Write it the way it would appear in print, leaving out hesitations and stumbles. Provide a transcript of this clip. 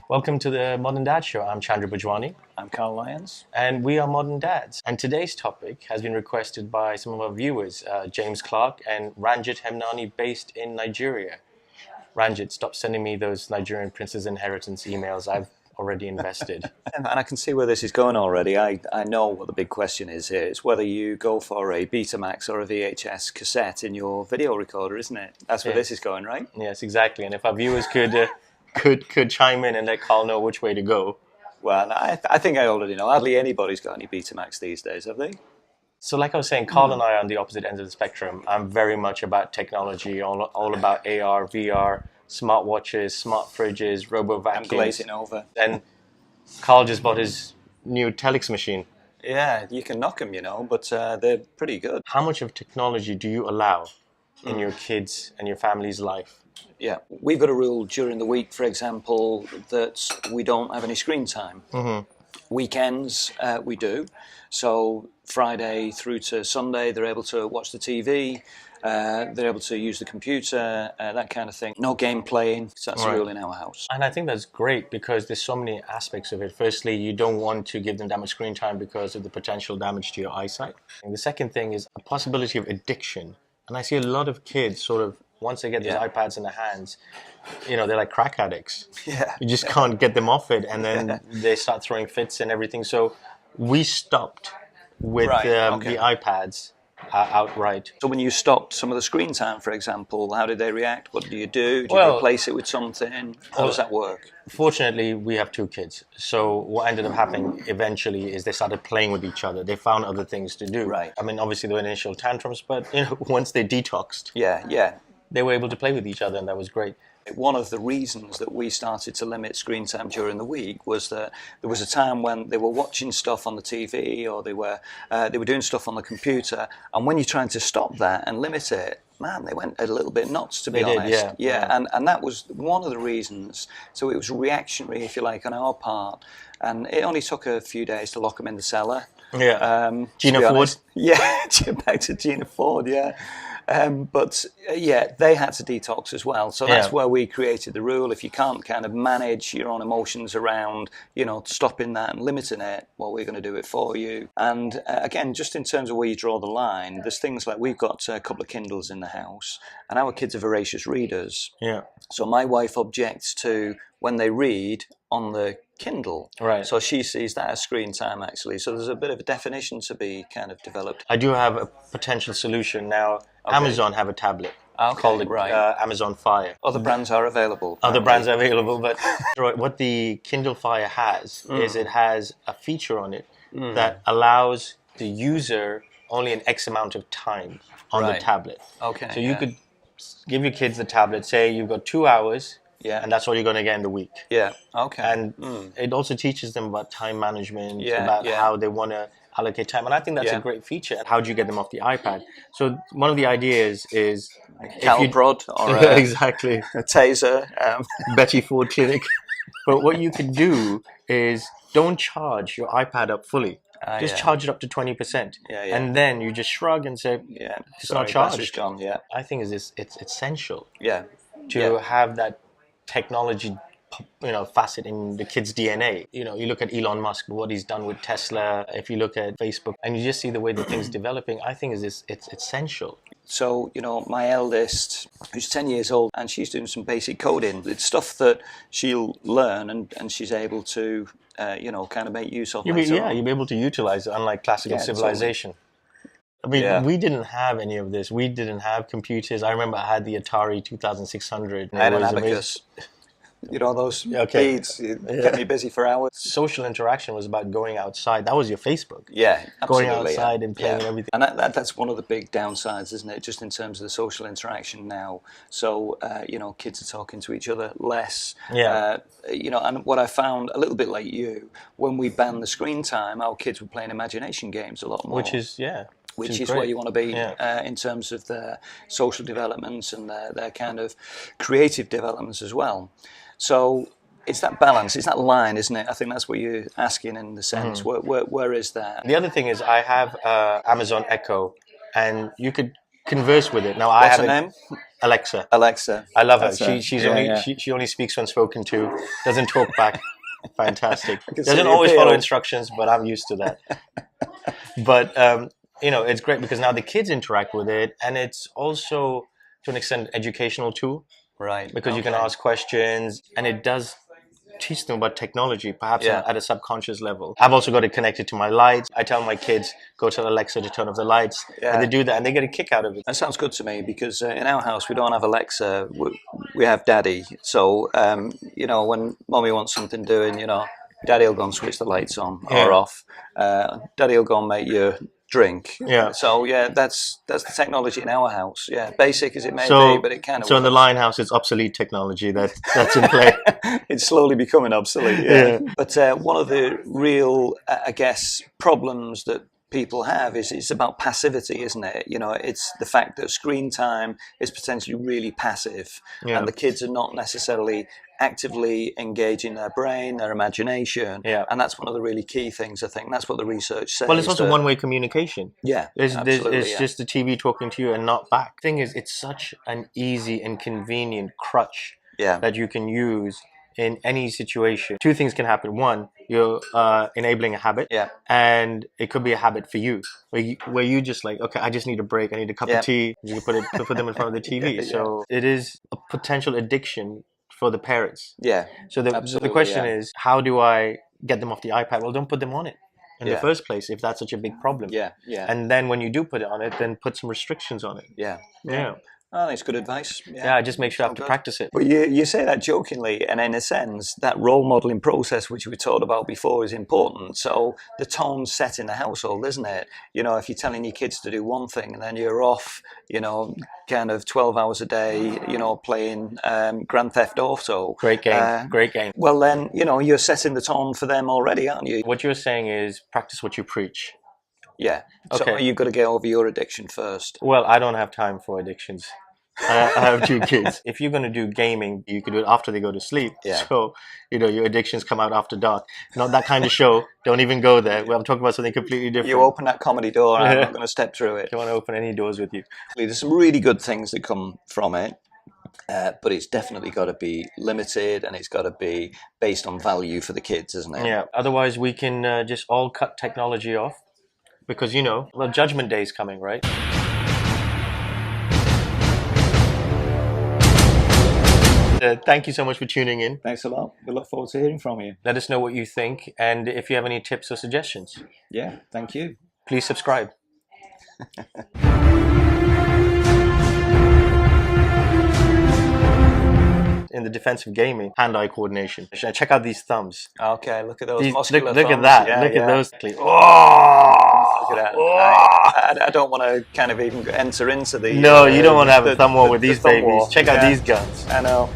Welcome to the Modern Dad Show. I'm Chandru I'm Carl Lyons. and we are Modern Dads. And today's topic has been requested by some of our viewers, James Clark and Ranjit Hemnani, based in Nigeria. Ranjit, stop sending me those Nigerian Princess Inheritance emails. I've already invested. And I can see where this is going already. I know what the big question is here. It's whether you go for a Betamax or a VHS cassette in your video recorder, isn't it? That's where this is going, right? Yes, exactly. And if our viewers could chime in and let Carl know which way to go. Well, I think I already know. Hardly anybody's got any Betamax these days, have they? So like I was saying, Carl and I are on the opposite ends of the spectrum. I'm very much about technology, all about AR, VR, smartwatches, smart fridges, robo-vacuums. I'm glazing over. And Carl just bought his new telex machine. Yeah, you can knock them, but they're pretty good. How much of technology do you allow in your kids' and your family's life? Yeah, we've got a rule during the week, for example, that we don't have any screen time. Mm-hmm. Weekends, we do. So Friday through to Sunday, they're able to watch the TV, they're able to use the computer, that kind of thing. No game playing, so that's a rule in our house. And I think that's great because there's so many aspects of it. Firstly, you don't want to give them that much screen time because of the potential damage to your eyesight. And the second thing is a possibility of addiction. And I see a lot of kids sort of, once they get these iPads in their hands, they're like crack addicts. Yeah. You just can't get them off it, and then they start throwing fits and everything. So we stopped with the iPads outright. So when you stopped some of the screen time, for example, how did they react? What do you do? Do you replace it with something? How does that work? Fortunately, we have two kids. So what ended up happening eventually is they started playing with each other. They found other things to do. Right. I mean, obviously there were initial tantrums, but once they detoxed, they were able to play with each other, and that was great. One of the reasons that we started to limit screen time during the week was that there was a time when they were watching stuff on the TV or they were doing stuff on the computer, and when you're trying to stop that and limit it, man, they went a little bit nuts, to be honest. And that was one of the reasons. So it was reactionary, if you like, on our part, and it only took a few days to lock them in the cellar. Yeah. Gina Ford. Yeah, back to Gina Ford. Yeah. But they had to detox as well. So that's where we created the rule. If you can't kind of manage your own emotions around, stopping that and limiting it, well, we're going to do it for you. And again, just in terms of where you draw the line, there's things like we've got a couple of Kindles in the house, and our kids are voracious readers. Yeah. So my wife objects to when they read on the Kindle. Right. So she sees that as screen time, actually. So there's a bit of a definition to be kind of developed. I do have a potential solution now. Okay. Amazon have a tablet called Amazon Fire. Other brands are available. Other brands are available, but what the Kindle Fire has is it has a feature on it that allows the user only an X amount of time on the tablet. Okay. So you could give your kids the tablet, say you've got 2 hours, and that's all you're going to get in the week. Yeah, okay. And it also teaches them about time management, about how they want to allocate time. And I think that's a great feature. How do you get them off the iPad? So one of the ideas is... Calprod or exactly. A taser. Betty Ford Clinic. But what you can do is don't charge your iPad up fully. Just charge it up to 20%. And then you just shrug and say, it's not charged. Gone, I think it's essential to have that technology facet in the kids' DNA. You look at Elon Musk, what he's done with Tesla. If you look at Facebook, and you just see the way the thing's developing, I think it's essential. So, my eldest, who's 10 years old, and she's doing some basic coding. It's stuff that she'll learn and she's able to, kind of make use of. You'll be able to utilize it, unlike classical civilization. Totally. I mean, we didn't have any of this. We didn't have computers. I remember I had the Atari 2600. I had an abacus. Those beads kept me busy for hours. Social interaction was about going outside. That was your Facebook. Yeah, absolutely. Going outside and playing and everything. And that's one of the big downsides, isn't it? Just in terms of the social interaction now. So, kids are talking to each other less. Yeah. And what I found, a little bit like you, when we banned the screen time, our kids were playing imagination games a lot more. Which is where you want to be in terms of their social developments and their kind of creative developments as well. So it's that balance, it's that line, isn't it? I think that's what you're asking in the sense. Where is that? The other thing is I have Amazon Echo, and you could converse with it. Now, What's the name? Alexa. Alexa. I love her. That's her. She's Yeah, only yeah. she only speaks when spoken to. Doesn't talk back. Fantastic. can see Doesn't the always appeal. follow instructions, but I'm used to that. But it's great because now the kids interact with it, and it's also to an extent educational too, Right. because you can ask questions, and it does teach them about technology, perhaps Yeah. at a subconscious level. I've also got it connected to my lights. I tell my kids, go to Alexa to turn off the lights, and they Yeah. do that, and they get a kick out of it. That sounds good to me because in our house we don't have Alexa. We have Daddy. So when Mommy wants something doing, Daddy will go and switch the lights on or Yeah. off. Daddy will go and make you drink. Yeah. So that's the technology in our house. Yeah, basic as it may So, be, but it kind of so in the line house, it's obsolete technology that's in play. it's slowly becoming obsolete. Yeah. But one of the real, I guess, problems that people have is it's about passivity, isn't it? It's the fact that screen time is potentially really passive, Yeah. and the kids are not necessarily actively engaging their brain, their imagination. Yeah. And that's one of the really key things, I think. That's what the research says. Well, it's also that- one-way communication. Yeah, It's absolutely. Yeah. just the TV talking to you and not back. Thing is, it's such an easy and convenient crutch Yeah. that you can use in any situation. Two things can happen. One, you're enabling a habit, Yeah. and it could be a habit for you, where you just like, okay, I just need a break. I need a cup Yeah. of tea. You put them in front of the TV. Yeah. So it is a potential addiction for the parents. Yeah. So the Absolutely, question yeah. is, how do I get them off the iPad? Well, don't put them on it in the Yeah. first place if that's such a big problem. Yeah. Yeah. And then when you do put it on it, then put some restrictions on it. yeah. Yeah. Oh, that's good advice. Yeah, just make sure you have to good. practice it. But you say that jokingly, and in a sense, that role modeling process, which we talked about before, is important. So the tone's set in the household, isn't it? If you're telling your kids to do one thing and then you're off, kind of 12 hours a day, playing Grand Theft Auto. Great game. Great game. Well, then, you're setting the tone for them already, aren't you? What you're saying is practice what you preach. Yeah. So Okay. you've got to get over your addiction first. Well, I don't have time for addictions. I have two kids. If you're going to do gaming, you can do it after they go to sleep. Yeah. So, your addictions come out after dark. Not that kind of show. Don't even go there. I'm talking about something completely different. You open that comedy door, and I'm not going to step through it. Don't want to open any doors with you. There's some really good things that come from it. But it's definitely got to be limited, and it's got to be based on value for the kids, isn't it? Yeah. Otherwise, we can just all cut technology off because, Judgment Day is coming, right? Thank you so much for tuning in. Thanks a lot. We look forward to hearing from you. Let us know what you think. And if you have any tips or suggestions, Yeah, thank you. please subscribe. In the defense of gaming, hand-eye coordination. Check out these thumbs. Okay, look at those Look muscular at thumbs. that. Yeah, Look yeah. at those. Oh! Look at that. I don't want to kind of even enter into the... No, you don't want to have a thumb war with the these thumb babies. war. Check out Yeah. these guns. I know.